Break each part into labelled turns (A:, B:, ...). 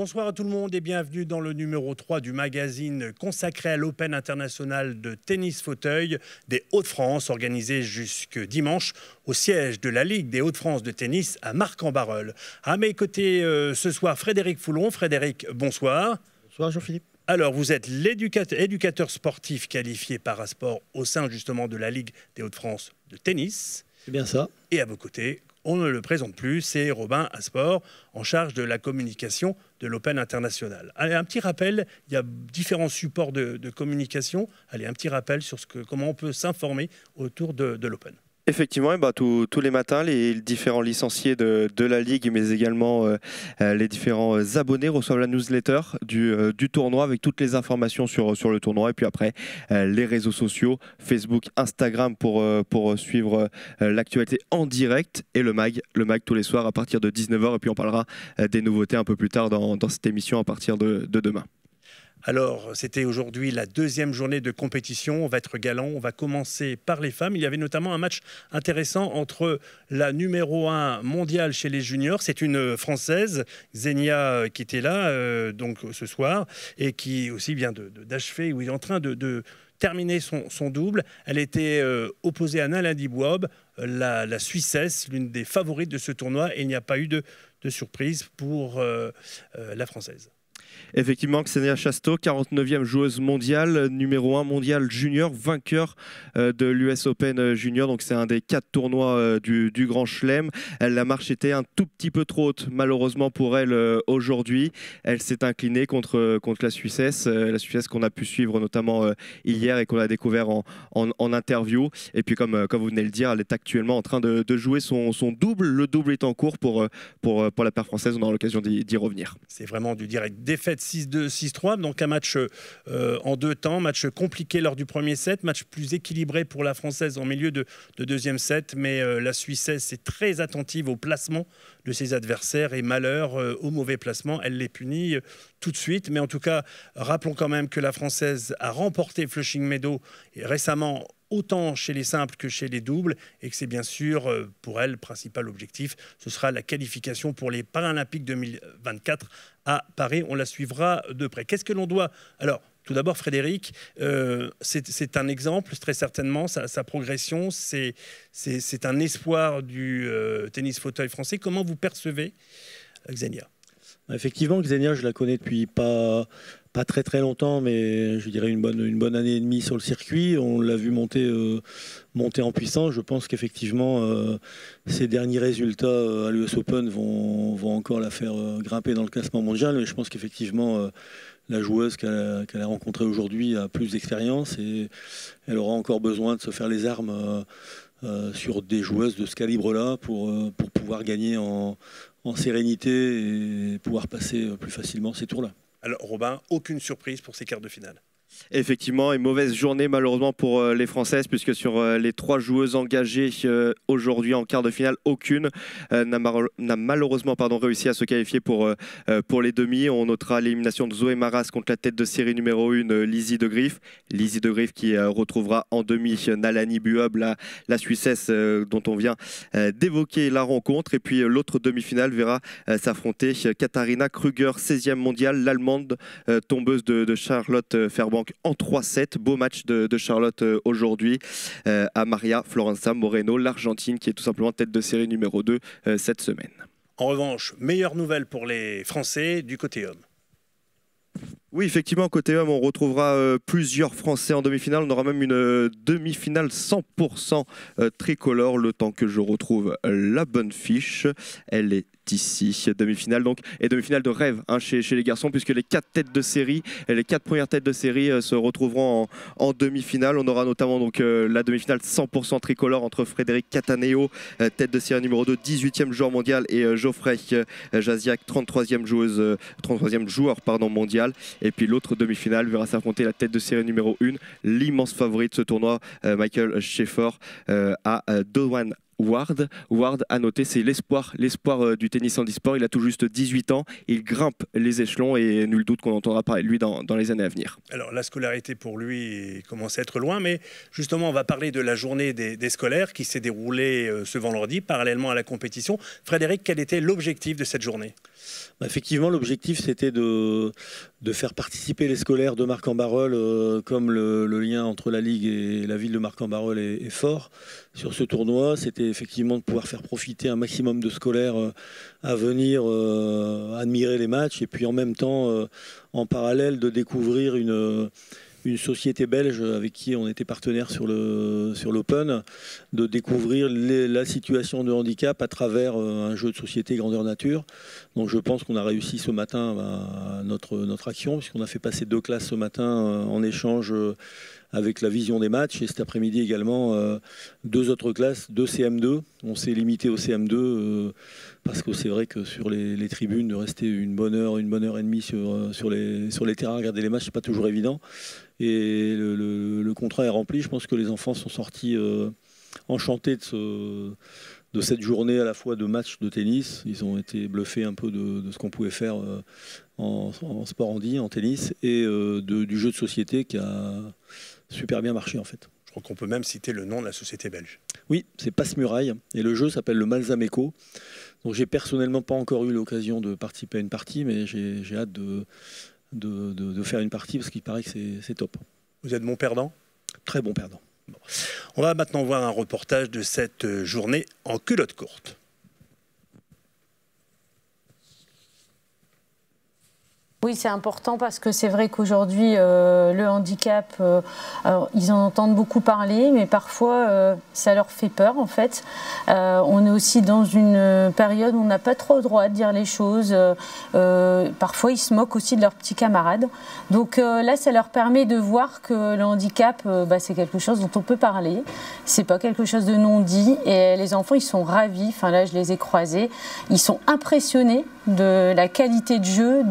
A: Bonsoir à tout le monde et bienvenue dans le numéro 3 du magazine consacré à l'Open international de tennis fauteuil des Hauts-de-France, organisé jusque dimanche au siège de la Ligue des Hauts-de-France de tennis à Marcq-en-Barœul. À mes côtés ce soir, Frédéric Foulon. Frédéric, bonsoir.
B: Bonsoir Jean-Philippe.
A: Alors, vous êtes éducateur sportif qualifié Parasport au sein justement de la Ligue des Hauts-de-France de tennis.
B: C'est bien ça.
A: Et à vos côtés, on ne le présente plus, c'est Robin Asport, en charge de la communication de l'Open international. Allez, un petit rappel, il y a différents supports de communication. Allez, un petit rappel sur comment on peut s'informer autour de l'Open.
C: Effectivement, tous les matins, les différents licenciés de la Ligue, mais également les différents abonnés reçoivent la newsletter du tournoi avec toutes les informations sur le tournoi. Et puis après, les réseaux sociaux, Facebook, Instagram pour suivre l'actualité en direct. Et le mag tous les soirs à partir de 19h. Et puis on parlera des nouveautés un peu plus tard dans cette émission à partir de demain.
A: Alors, c'était aujourd'hui la deuxième journée de compétition. On va être galant. On va commencer par les femmes. Il y avait notamment un match intéressant entre la numéro 1 mondiale chez les juniors. C'est une Française, Xenia, qui était là donc ce soir et qui aussi vient d'achever, ou il est en train de terminer son double. Elle était opposée à Nalandi Bouab, la Suissesse, l'une des favorites de ce tournoi. Et il n'y a pas eu de surprise pour la Française.
C: Effectivement, Xenia Chasteau, 49e joueuse mondiale, numéro 1 mondial junior, vainqueur de l'US Open junior. Donc c'est un des 4 tournois du Grand Chelem. La marche était un tout petit peu trop haute, malheureusement pour elle aujourd'hui. Elle s'est inclinée contre la Suissesse qu'on a pu suivre notamment hier et qu'on a découvert en interview. Et puis comme vous venez de le dire, elle est actuellement en train de jouer son double. Le double est en cours pour la paire française. On aura l'occasion d'y revenir.
A: C'est vraiment du direct. Défaite 6-2, 6-3, donc un match en 2 temps, match compliqué lors du premier set, match plus équilibré pour la Française en milieu de deuxième set, mais la Suissesse est très attentive au placement de ses adversaires et malheur au mauvais placement, elle les punit tout de suite. Mais en tout cas, rappelons quand même que la Française a remporté Flushing Meadows récemment, autant chez les simples que chez les doubles, et que c'est bien sûr pour elle le principal objectif, ce sera la qualification pour les Paralympiques 2024 à Paris. On la suivra de près. Qu'est-ce que l'on doit... Alors, tout d'abord, Frédéric, c'est un exemple, très certainement, sa progression, c'est un espoir du tennis fauteuil français. Comment vous percevez Xenia ?
B: Effectivement, Xenia, je la connais depuis pas très très longtemps, mais je dirais une bonne année et demie sur le circuit. On l'a vu monter en puissance. Je pense qu'effectivement, ses derniers résultats à l'US Open vont encore la faire grimper dans le classement mondial. Mais je pense qu'effectivement, la joueuse qu'elle a rencontrée aujourd'hui a plus d'expérience et elle aura encore besoin de se faire les armes sur des joueuses de ce calibre-là pour pouvoir gagner en sérénité et pouvoir passer plus facilement ces tours-là.
A: Alors Robin, aucune surprise pour ces quarts de finale?
C: Effectivement, et mauvaise journée malheureusement pour les Françaises, puisque sur les 3 joueuses engagées aujourd'hui en quart de finale, aucune n'a malheureusement réussi à se qualifier pour les demi. On notera l'élimination de Zoé Maras contre la tête de série numéro 1, Lizzie de Grief. Lizzie de Grief qui retrouvera en demi Nalandi Bouab, la Suissesse dont on vient d'évoquer la rencontre. Et puis l'autre demi-finale verra s'affronter Katharina Krüger, 16e mondiale, l'Allemande, tombeuse de Charlotte Fairbank en 3-7. Beau match de Charlotte aujourd'hui à Maria Florenza Moreno, l'Argentine qui est tout simplement tête de série numéro 2 cette semaine.
A: En revanche, meilleure nouvelle pour les Français du côté homme.
C: Oui, effectivement, côté homme, on retrouvera plusieurs Français en demi-finale. On aura même une demi-finale 100% tricolore, le temps que je retrouve la bonne fiche. Elle est ici, demi-finale donc, et demi-finale de rêve chez les garçons, puisque les 4 têtes de série, les 4 premières têtes de série se retrouveront en demi-finale. On aura notamment donc la demi-finale 100% tricolore entre Frédéric Cataneo, tête de série numéro 2, 18e joueur mondial, et Geoffrey Jaziak, 33e joueur mondial. Et puis l'autre demi-finale verra s'affronter la tête de série numéro 1, l'immense favori de ce tournoi, Michael Schaeffer, à Dowan Ward. Ward, à noter, c'est l'espoir du tennis handisport. Il a tout juste 18 ans, il grimpe les échelons et nul doute qu'on entendra parler de lui dans les années à venir.
A: Alors la scolarité pour lui commence à être loin, mais justement on va parler de la journée des scolaires qui s'est déroulée ce vendredi parallèlement à la compétition. Frédéric, quel était l'objectif de cette journée ?
B: Effectivement, l'objectif, c'était de faire participer les scolaires de Marc-en-Barœul, comme le lien entre la Ligue et la ville de Marc-en-Barœul est fort sur ce tournoi. C'était effectivement de pouvoir faire profiter un maximum de scolaires à venir admirer les matchs, et puis en même temps, en parallèle, de découvrir une société belge avec qui on était partenaire sur l'Open, de découvrir la situation de handicap à travers un jeu de société grandeur nature. Donc je pense qu'on a réussi ce matin notre action, puisqu'on a fait passer 2 classes ce matin en échange avec la vision des matchs, et cet après-midi également 2 autres classes, 2 CM2. On s'est limité au CM2 parce que c'est vrai que sur les tribunes, de rester une bonne heure et demie sur les terrains, regarder les matchs, c'est pas toujours évident. Et le contrat est rempli. Je pense que les enfants sont sortis enchantés de cette journée à la fois de match de tennis. Ils ont été bluffés un peu de ce qu'on pouvait faire en sport handi, en tennis, et du jeu de société qui a super bien marché en fait.
A: Je crois qu'on peut même citer le nom de la société belge.
B: Oui, c'est Passe-Muraille, et le jeu s'appelle le Malzameco. Donc j'ai personnellement pas encore eu l'occasion de participer à une partie, mais j'ai hâte de faire une partie, parce qu'il paraît que c'est top.
A: Vous êtes bon perdant?
B: Très bon perdant.
A: Bon. On va maintenant voir un reportage de cette journée en culotte courte.
D: Oui, c'est important parce que c'est vrai qu'aujourd'hui, le handicap, alors, ils en entendent beaucoup parler, mais parfois, ça leur fait peur, en fait. On est aussi dans une période où on n'a pas trop le droit de dire les choses. Parfois, ils se moquent aussi de leurs petits camarades. Donc là, ça leur permet de voir que le handicap, c'est quelque chose dont on peut parler. C'est pas quelque chose de non-dit. Et les enfants, ils sont ravis. Enfin, là, je les ai croisés. Ils sont impressionnés de la qualité de jeu,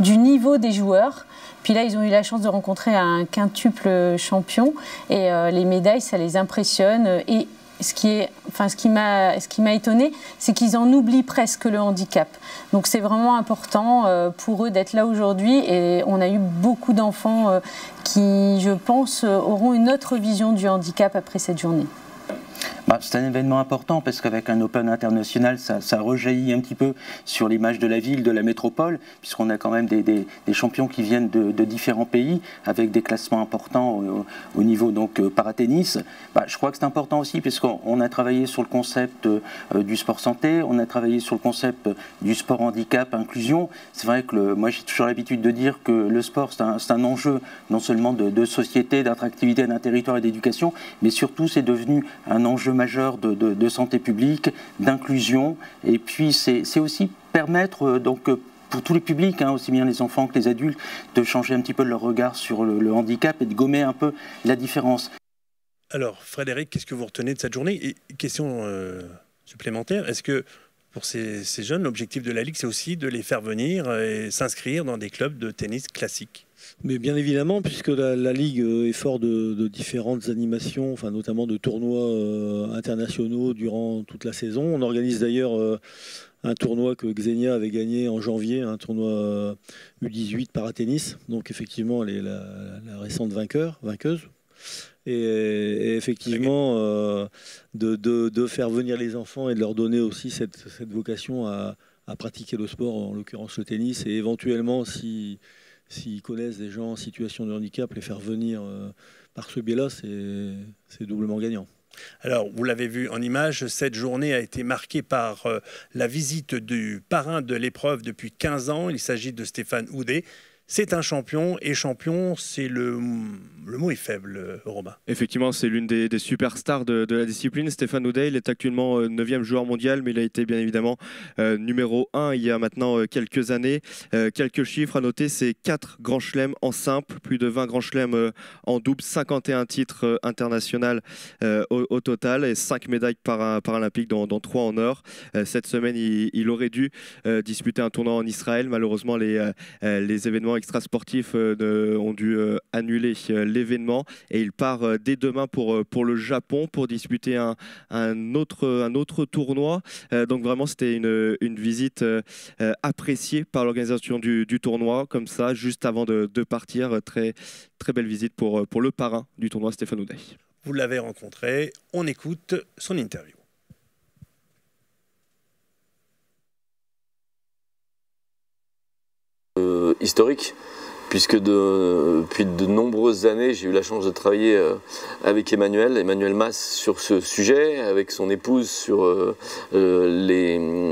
D: du niveau des joueurs. Puis là, ils ont eu la chance de rencontrer un quintuple champion, et les médailles, ça les impressionne. Et ce qui m'a étonné, c'est qu'ils en oublient presque le handicap. Donc c'est vraiment important pour eux d'être là aujourd'hui, et on a eu beaucoup d'enfants qui, je pense, auront une autre vision du handicap après cette journée.
E: C'est un événement important parce qu'avec un Open international, ça rejaillit un petit peu sur l'image de la ville, de la métropole, puisqu'on a quand même des champions qui viennent de différents pays avec des classements importants au niveau donc paratennis. Je crois que c'est important aussi puisqu'on a travaillé sur le concept du sport santé, on a travaillé sur le concept du sport handicap, inclusion. C'est vrai que moi j'ai toujours l'habitude de dire que le sport c'est un enjeu non seulement de société, d'attractivité d'un territoire et d'éducation, mais surtout c'est devenu un enjeu majeur de santé publique, d'inclusion, et puis c'est aussi permettre pour tous les publics, aussi bien les enfants que les adultes, de changer un petit peu leur regard sur le handicap et de gommer un peu la différence.
A: Alors Frédéric, qu'est-ce que vous retenez de cette journée? Et question supplémentaire, est-ce que pour ces jeunes, l'objectif de la Ligue, c'est aussi de les faire venir et s'inscrire dans des clubs de tennis classiques?
B: Mais bien évidemment, puisque la Ligue est fort de différentes animations, notamment de tournois internationaux durant toute la saison. On organise d'ailleurs un tournoi que Xenia avait gagné en janvier, un tournoi U18 paratennis. Donc effectivement, elle est la récente vainqueuse. Et effectivement, de faire venir les enfants et de leur donner aussi cette vocation à pratiquer le sport, en l'occurrence le tennis, et éventuellement, s'ils connaissent des gens en situation de handicap, les faire venir par ce biais-là, c'est doublement gagnant.
A: Alors, vous l'avez vu en image, cette journée a été marquée par la visite du parrain de l'épreuve depuis 15 ans. Il s'agit de Stéphane Houdet. C'est un champion, et champion, c'est le mot est faible, Romain.
C: Effectivement, c'est l'une des superstars de la discipline. Stéphane Houdet, il est actuellement 9e joueur mondial, mais il a été bien évidemment numéro 1 il y a maintenant quelques années. Quelques chiffres à noter, c'est 4 grands chelems en simple, plus de 20 grands chelems en double, 51 titres internationaux au total, et 5 médailles paralympiques, dont 3 en or. Cette semaine, il aurait dû disputer un tournoi en Israël. Malheureusement, les événements extrasportifs ont dû annuler l'événement, et il part dès demain pour le Japon pour disputer un autre tournoi. Donc vraiment, c'était une visite appréciée par l'organisation du tournoi, comme ça, juste avant de partir. Très, très belle visite pour le parrain du tournoi, Stéphane Houdet.
A: Vous l'avez rencontré, on écoute son interview.
F: historique, puisque depuis de nombreuses années, j'ai eu la chance de travailler avec Emmanuel Mas sur ce sujet, avec son épouse sur les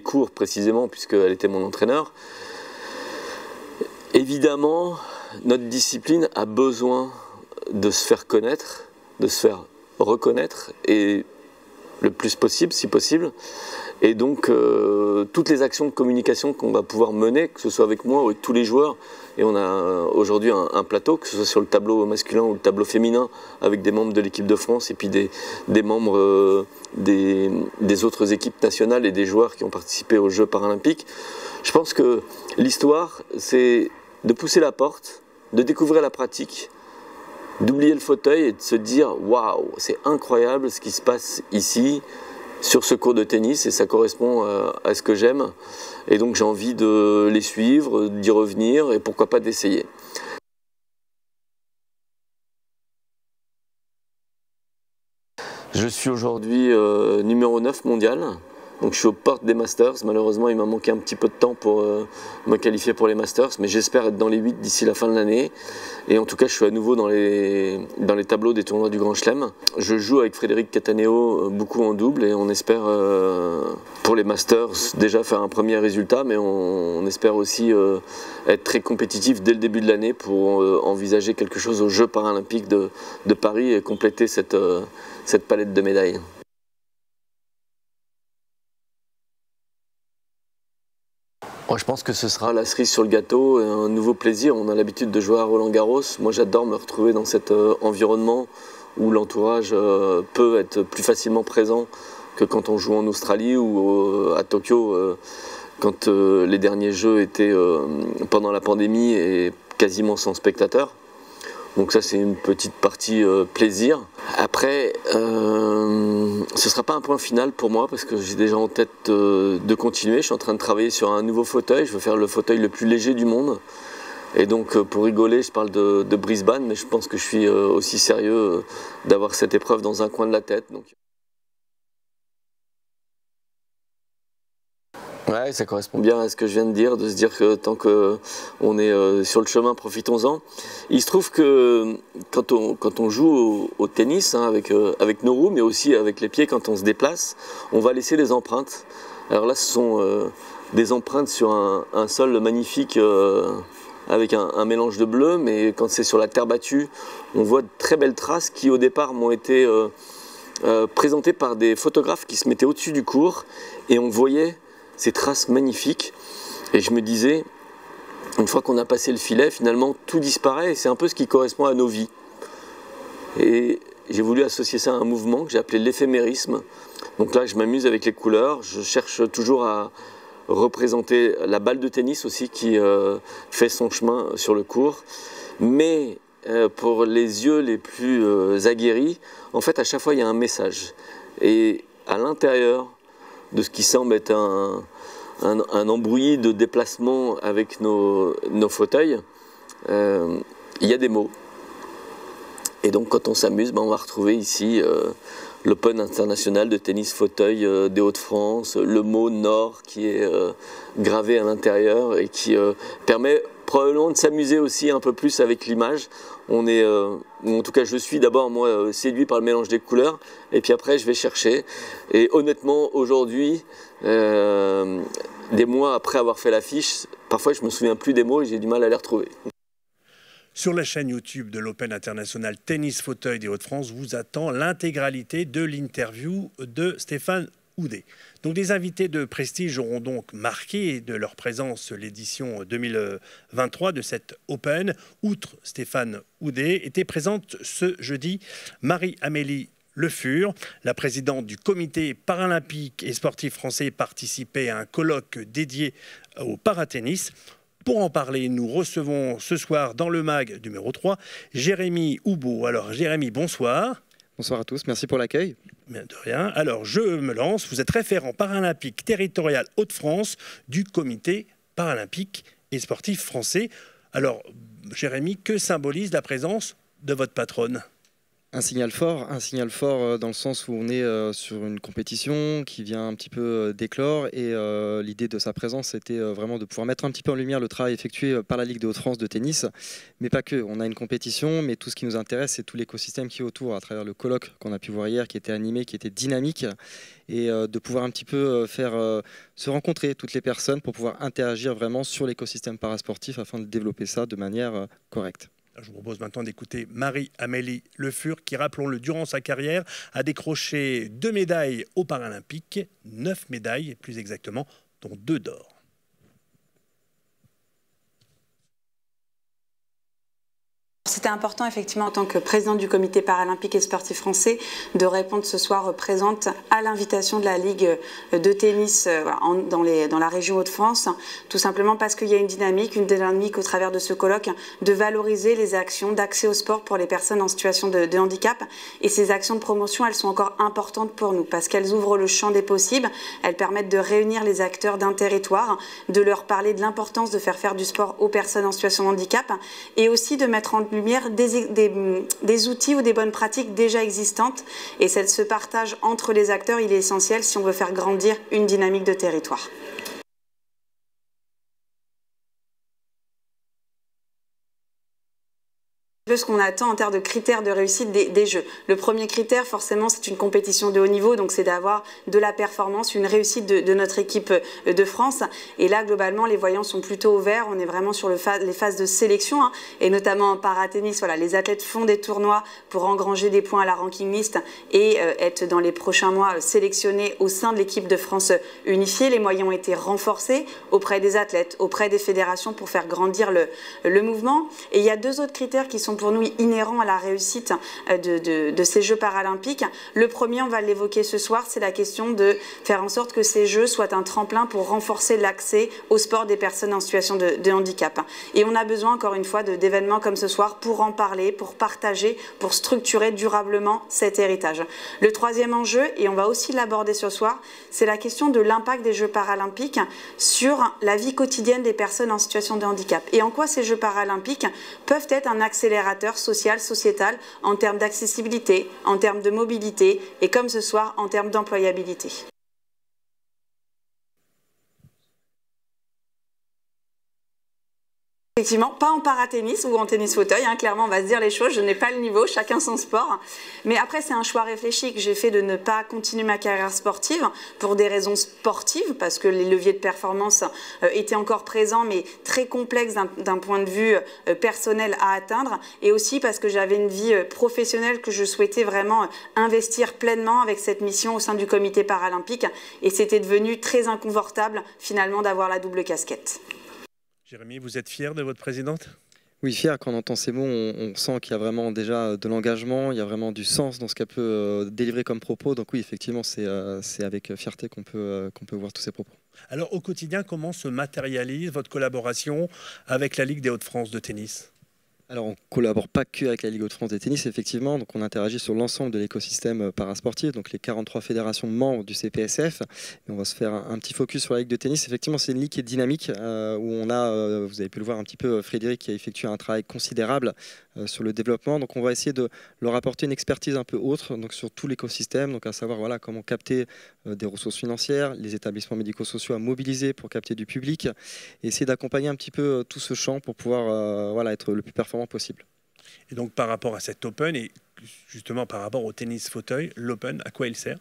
F: cours précisément, puisqu'elle était mon entraîneur. Évidemment, notre discipline a besoin de se faire connaître, de se faire reconnaître, et le plus possible, si possible. Et donc, toutes les actions de communication qu'on va pouvoir mener, que ce soit avec moi ou avec tous les joueurs, et on a aujourd'hui un plateau, que ce soit sur le tableau masculin ou le tableau féminin, avec des membres de l'équipe de France et puis des membres des autres équipes nationales et des joueurs qui ont participé aux Jeux paralympiques. Je pense que l'histoire, c'est de pousser la porte, de découvrir la pratique, d'oublier le fauteuil et de se dire « Waouh, c'est incroyable ce qui se passe ici ». Sur ce cours de tennis, et ça correspond à ce que j'aime, et donc j'ai envie de les suivre, d'y revenir et pourquoi pas d'essayer. Je suis aujourd'hui numéro 9 mondial, donc je suis aux portes des Masters. Malheureusement il m'a manqué un petit peu de temps pour me qualifier pour les Masters, mais j'espère être dans les 8 d'ici la fin de l'année. Et en tout cas je suis à nouveau dans les tableaux des tournois du Grand Chelem. Je joue avec Frédéric Cattaneo beaucoup en double et on espère pour les Masters déjà faire un premier résultat, mais on espère aussi être très compétitif dès le début de l'année pour envisager quelque chose aux Jeux paralympiques de Paris et compléter cette palette de médailles. Moi, je pense que ce sera la cerise sur le gâteau, un nouveau plaisir. On a l'habitude de jouer à Roland-Garros. Moi, j'adore me retrouver dans cet environnement où l'entourage peut être plus facilement présent que quand on joue en Australie ou à Tokyo, quand les derniers jeux étaient pendant la pandémie et quasiment sans spectateurs. Donc ça, c'est une petite partie plaisir. Après, ce ne sera pas un point final pour moi parce que j'ai déjà en tête de continuer. Je suis en train de travailler sur un nouveau fauteuil. Je veux faire le fauteuil le plus léger du monde. Et donc, pour rigoler, je parle de Brisbane, mais je pense que je suis aussi sérieux d'avoir cette épreuve dans un coin de la tête. Donc. Ouais, ça correspond bien à ce que je viens de dire, de se dire que tant qu'on est sur le chemin, profitons-en. Il se trouve que quand on joue au tennis, hein, avec nos roues, mais aussi avec les pieds quand on se déplace, on va laisser des empreintes. Alors là, ce sont des empreintes sur un sol magnifique avec un mélange de bleu, mais quand c'est sur la terre battue, on voit de très belles traces qui au départ m'ont été présentées par des photographes qui se mettaient au-dessus du court et on voyait ces traces magnifiques, et je me disais, une fois qu'on a passé le filet, finalement tout disparaît, et c'est un peu ce qui correspond à nos vies. Et j'ai voulu associer ça à un mouvement que j'ai appelé l'éphémérisme. Donc là, je m'amuse avec les couleurs, je cherche toujours à représenter la balle de tennis aussi qui fait son chemin sur le court, mais pour les yeux les plus aguerris, en fait à chaque fois il y a un message, et à l'intérieur de ce qui semble être un embrouillis de déplacement avec nos fauteuils, il y a des mots. Et donc quand on s'amuse, on va retrouver ici l'Open international de tennis fauteuil des Hauts-de-France, le mot Nord qui est gravé à l'intérieur et qui permet probablement de s'amuser aussi un peu plus avec l'image. On est, en tout cas je suis d'abord moi séduit par le mélange des couleurs et puis après je vais chercher. Et honnêtement aujourd'hui, des mois après avoir fait l'affiche, parfois je me souviens plus des mots et j'ai du mal à les retrouver.
A: Sur la chaîne YouTube de l'Open International Tennis Fauteuil des Hauts-de-France vous attend l'intégralité de l'interview de Stéphane Houdet. Donc des invités de prestige auront donc marqué de leur présence l'édition 2023 de cette Open. Outre Stéphane Houdet, était présente ce jeudi Marie-Amélie Le Fur, la présidente du comité paralympique et sportif français, participait à un colloque dédié au paratennis. Pour en parler, nous recevons ce soir dans le MAG numéro 3, Jérémy Houbeau. Alors Jérémy, bonsoir.
G: Bonsoir à tous, merci pour l'accueil.
A: Bien de rien. Alors je me lance, vous êtes référent paralympique territorial Hauts-de-France du comité paralympique et sportif français. Alors Jérémy, que symbolise la présence de votre patronne ?
G: Un signal fort dans le sens où on est sur une compétition qui vient un petit peu d'éclore et l'idée de sa présence c'était vraiment de pouvoir mettre un petit peu en lumière le travail effectué par la Ligue des Hauts-de-France de tennis, mais pas que. On a une compétition, mais tout ce qui nous intéresse c'est tout l'écosystème qui est autour, à travers le colloque qu'on a pu voir hier, qui était animé, qui était dynamique, et de pouvoir un petit peu faire se rencontrer toutes les personnes pour pouvoir interagir vraiment sur l'écosystème parasportif afin de développer ça de manière correcte.
A: Je vous propose maintenant d'écouter Marie-Amélie Le Fur, qui, rappelons-le, durant sa carrière, a décroché 2 médailles aux Paralympiques, 9 médailles plus exactement, dont 2 d'or.
H: C'était important effectivement en tant que présidente du comité paralympique et sportif français de répondre ce soir présente à l'invitation de la Ligue de tennis dans la région Hauts-de-France, tout simplement parce qu'il y a une dynamique au travers de ce colloque de valoriser les actions d'accès au sport pour les personnes en situation de handicap, et ces actions de promotion elles sont encore importantes pour nous parce qu'elles ouvrent le champ des possibles, elles permettent de réunir les acteurs d'un territoire, de leur parler de l'importance de faire du sport aux personnes en situation de handicap et aussi de mettre en lumière des outils ou des bonnes pratiques déjà existantes, et ce partage entre les acteurs il est essentiel si on veut faire grandir une dynamique de territoire. Ce qu'on attend en termes de critères de réussite des Jeux. Le premier critère, forcément, c'est une compétition de haut niveau, donc c'est d'avoir de la performance, une réussite de notre équipe de France. Et là, globalement, les voyants sont plutôt au vert. On est vraiment sur les phases de sélection, et notamment en paratennis. Voilà, les athlètes font des tournois pour engranger des points à la ranking list et être dans les prochains mois sélectionnés au sein de l'équipe de France unifiée. Les moyens ont été renforcés auprès des athlètes, auprès des fédérations pour faire grandir le mouvement. Et il y a 2 autres critères qui sont pour nous inhérents à la réussite de ces Jeux paralympiques. Le premier, on va l'évoquer ce soir, c'est la question de faire en sorte que ces Jeux soient un tremplin pour renforcer l'accès au sport des personnes en situation de handicap. Et on a besoin, encore une fois, d'événements comme ce soir pour en parler, pour partager, pour structurer durablement cet héritage. Le troisième enjeu, et on va aussi l'aborder ce soir, c'est la question de l'impact des Jeux paralympiques sur la vie quotidienne des personnes en situation de handicap. Et en quoi ces Jeux paralympiques peuvent être un accélérateur social, sociétal, en termes d'accessibilité, en termes de mobilité et comme ce soir, en termes d'employabilité. Effectivement, pas en paratennis ou en tennis fauteuil, clairement on va se dire les choses, je n'ai pas le niveau, chacun son sport. Mais après c'est un choix réfléchi que j'ai fait de ne pas continuer ma carrière sportive pour des raisons sportives, parce que les leviers de performance étaient encore présents mais très complexes d'un point de vue personnel à atteindre, et aussi parce que j'avais une vie professionnelle que je souhaitais vraiment investir pleinement avec cette mission au sein du comité paralympique, et c'était devenu très inconfortable finalement d'avoir la double casquette.
A: Jérémy, vous êtes fier de votre présidente ?
G: Oui, fier. Quand on entend ces mots, on sent qu'il y a vraiment déjà de l'engagement, il y a vraiment du sens dans ce qu'elle peut délivrer comme propos. Donc oui, effectivement, c'est avec fierté qu'on peut voir tous ces propos.
A: Alors au quotidien, comment se matérialise votre collaboration avec la Ligue des Hauts-de-France de tennis ?
G: Alors on ne collabore pas que avec la Ligue Hauts-de-France de tennis, effectivement, donc on interagit sur l'ensemble de l'écosystème parasportif, donc les 43 fédérations membres du CPSF, et on va se faire un petit focus sur la Ligue de tennis. Effectivement, c'est une ligue qui est dynamique, où on a, vous avez pu le voir un petit peu, Frédéric qui a effectué un travail considérable sur le développement, donc on va essayer de leur apporter une expertise un peu autre, donc sur tout l'écosystème, donc à savoir voilà, comment capter des ressources financières, les établissements médico-sociaux à mobiliser pour capter du public, et essayer d'accompagner un petit peu tout ce champ pour pouvoir voilà, être le plus performant possible.
A: Et donc par rapport à cet Open et justement par rapport au tennis fauteuil, l'Open, à quoi il sert ?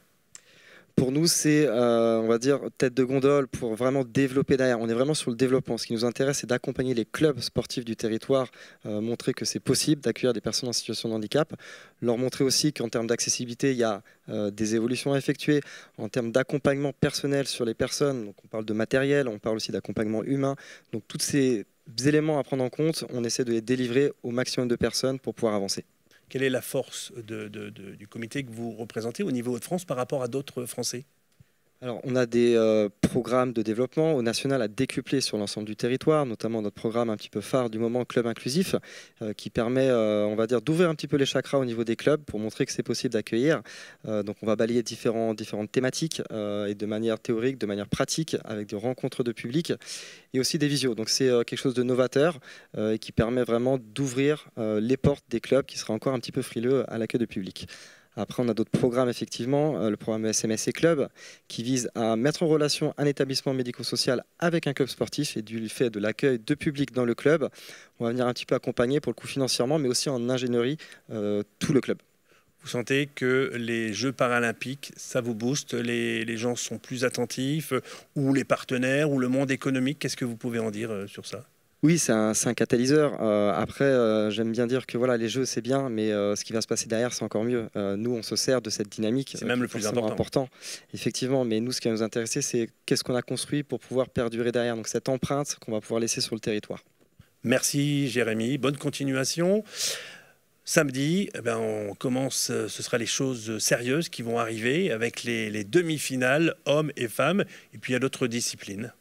G: Pour nous, c'est, on va dire, tête de gondole pour vraiment développer derrière. On est vraiment sur le développement. Ce qui nous intéresse, c'est d'accompagner les clubs sportifs du territoire, montrer que c'est possible d'accueillir des personnes en situation de handicap, leur montrer aussi qu'en termes d'accessibilité, il y a des évolutions à effectuer, en termes d'accompagnement personnel sur les personnes. Donc on parle de matériel, on parle aussi d'accompagnement humain. Donc tous ces éléments à prendre en compte, on essaie de les délivrer au maximum de personnes pour pouvoir avancer.
A: Quelle est la force du comité que vous représentez au niveau de France par rapport à d'autres Français ?
G: Alors, on a des programmes de développement au national à décupler sur l'ensemble du territoire, notamment notre programme un petit peu phare du moment, Club Inclusif, qui permet, on va dire, d'ouvrir un petit peu les chakras au niveau des clubs pour montrer que c'est possible d'accueillir. Donc, on va balayer différentes thématiques et de manière théorique, de manière pratique, avec des rencontres de public et aussi des visios. Donc, c'est quelque chose de novateur et qui permet vraiment d'ouvrir les portes des clubs qui seraient encore un petit peu frileux à l'accueil de public. Après, on a d'autres programmes, effectivement, le programme SMS et Club, qui vise à mettre en relation un établissement médico-social avec un club sportif et du fait de l'accueil de public dans le club. On va venir un petit peu accompagner, pour le coup financièrement, mais aussi en ingénierie, tout le club.
A: Vous sentez que les Jeux paralympiques, ça vous booste, les gens sont plus attentifs, ou les partenaires, ou le monde économique, qu'est-ce que vous pouvez en dire sur ça ?
G: Oui, c'est un catalyseur. Après, j'aime bien dire que voilà, les jeux, c'est bien, mais ce qui va se passer derrière, c'est encore mieux. Nous, on se sert de cette dynamique.
A: C'est même le plus important.
G: Effectivement, mais nous, ce qui va nous intéresser, c'est qu'est-ce qu'on a construit pour pouvoir perdurer derrière. Donc, cette empreinte qu'on va pouvoir laisser sur le territoire.
A: Merci, Jérémy. Bonne continuation. Samedi, on commence, ce sera les choses sérieuses qui vont arriver avec les demi-finales, hommes et femmes, et puis il y a d'autres disciplines.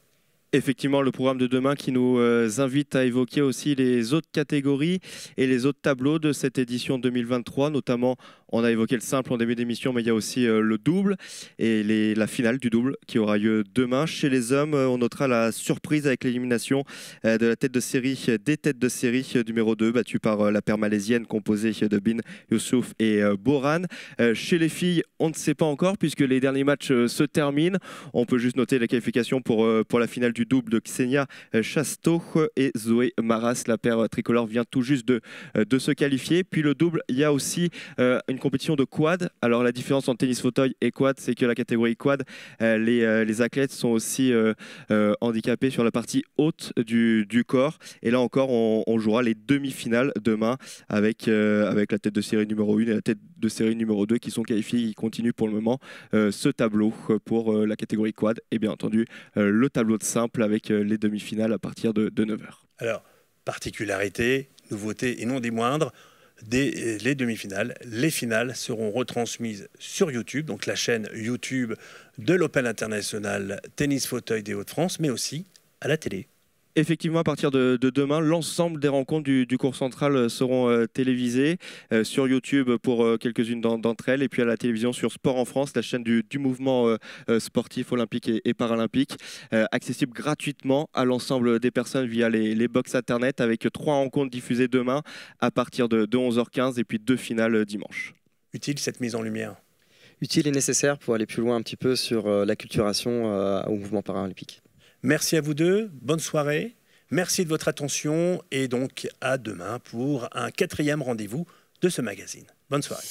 C: Effectivement, le programme de demain qui nous invite à évoquer aussi les autres catégories et les autres tableaux de cette édition 2023. Notamment, on a évoqué le simple en début d'émission, mais il y a aussi le double et la finale du double qui aura lieu demain. Chez les hommes, on notera la surprise avec l'élimination de la tête de série, des têtes de série numéro 2, battue par la paire malaisienne composée de Bin Youssouf et Boran. Chez les filles, on ne sait pas encore puisque les derniers matchs se terminent. On peut juste noter la qualification pour la finale du double de Ksenia Chasteau et Zoé Maras. La paire tricolore vient tout juste de se qualifier. Puis le double, il y a aussi une compétition de quad. Alors la différence entre tennis fauteuil et quad, c'est que la catégorie quad, les athlètes sont aussi handicapés sur la partie haute du corps. Et là encore, on jouera les demi-finales demain avec la tête de série numéro 1 et la tête de série numéro 2 qui sont qualifiés. Ils continuent pour le moment ce tableau pour la catégorie quad et bien entendu le tableau de simple avec les demi-finales à partir de 9h.
A: Alors, particularité, nouveauté et non des moindres, les demi-finales, les finales seront retransmises sur YouTube, donc la chaîne YouTube de l'Open International Tennis Fauteuil des Hauts-de-France, mais aussi à la télé.
C: Effectivement, à partir de demain, l'ensemble des rencontres du cours central seront télévisées sur YouTube pour quelques-unes d'entre elles et puis à la télévision sur Sport en France, la chaîne du mouvement sportif olympique et paralympique, accessible gratuitement à l'ensemble des personnes via les box internet avec 3 rencontres diffusées demain à partir de 11h15 et puis 2 finales dimanche.
A: Utile cette mise en lumière?
G: Utile et nécessaire pour aller plus loin un petit peu sur l'acculturation au mouvement paralympique.
A: Merci à vous deux, bonne soirée, merci de votre attention et donc à demain pour un 4e rendez-vous de ce magazine. Bonne soirée.